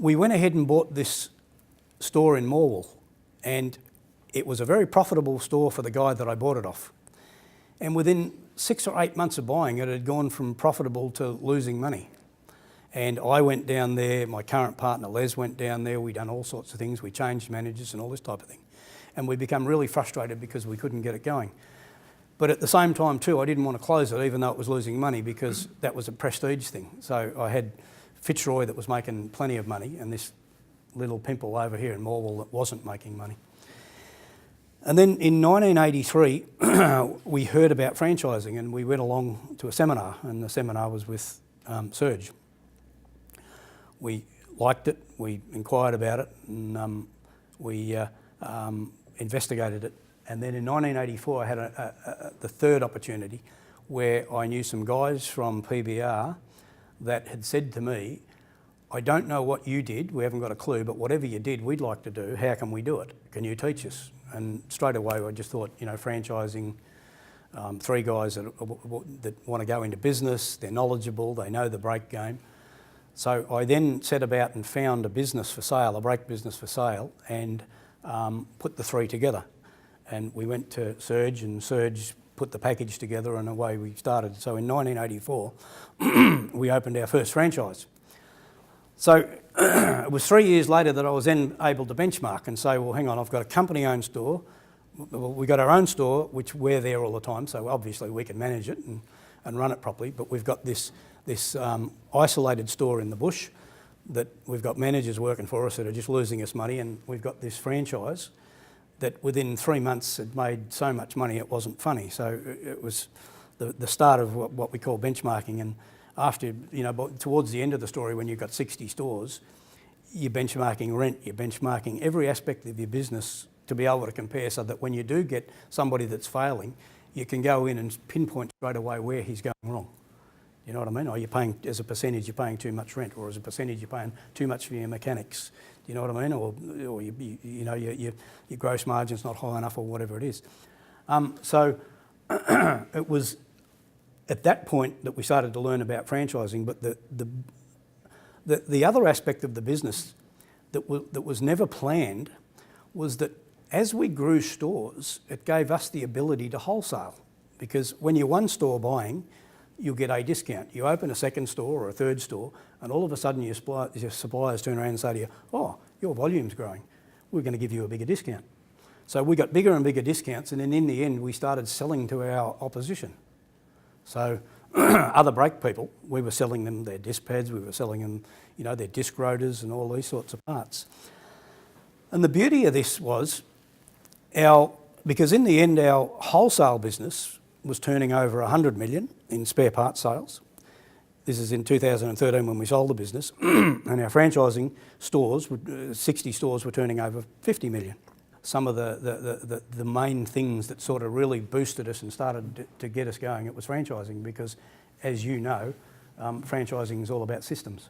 we went ahead and bought this store in Morwell, and it was a very profitable store for the guy that I bought it off. And within 6 or 8 months of buying it, it had gone from profitable to losing money. And I went down there, my current partner Les went down there, we done all sorts of things, we changed managers and all this type of thing. And we become really frustrated because we couldn't get it going. But at the same time too, I didn't want to close it even though it was losing money, because that was a prestige thing. So I had Fitzroy that was making plenty of money, and this little pimple over here in Morwell that wasn't making money. And then in 1983, we heard about franchising, and we went along to a seminar, and the seminar was with Serge. We liked it, we inquired about it, and we investigated it. And then in 1984, I had the third opportunity where I knew some guys from PBR that had said to me, I don't know what you did, we haven't got a clue, but whatever you did, we'd like to do. How can we do it? Can you teach us? And straight away, I just thought, you know, franchising, three guys that want to go into business, they're knowledgeable, they know the brake game. So I then set about and found a business for sale, a brake business for sale, and put the three together. And we went to Serge, and Serge put the package together, and away we started. So in 1984, we opened our first franchise. So it was 3 years later that I was then able to benchmark and say, well, hang on, I've got a company-owned store. We've got our own store, which we're there all the time, so obviously we can manage it and run it properly, but we've got this isolated store in the bush that we've got managers working for us that are just losing us money, and we've got this franchise that within 3 months had made so much money it wasn't funny. So it was the start of what we call benchmarking. And after, you know, towards the end of the story, when you've got 60 stores, you're benchmarking rent, you're benchmarking every aspect of your business to be able to compare, so that when you do get somebody that's failing, you can go in and pinpoint straight away where he's going wrong. You know what I mean? Or you're paying, as a percentage, you're paying too much rent, or as a percentage, you're paying too much for your mechanics. You know what I mean? Or you know, your gross margin's not high enough, or whatever it is. So it was at that point that we started to learn about franchising. But the other aspect of the business that was never planned was that as we grew stores, it gave us the ability to wholesale. Because when you're one store buying, you'll get a discount. You open a second store or a third store, and all of a sudden your suppliers turn around and say to you, oh, your volume's growing, we're going to give you a bigger discount. So we got bigger and bigger discounts, and then in the end we started selling to our opposition. So other brake people, we were selling them their disc pads, we were selling them, you know, their disc rotors and all these sorts of parts. And the beauty of this was because in the end our wholesale business was turning over 100 million in spare parts sales. This is in 2013 when we sold the business, and our franchising stores, 60 stores, were turning over 50 million. Some of the main things that sort of really boosted us and started to get us going, it was franchising, because as you know, franchising is all about systems.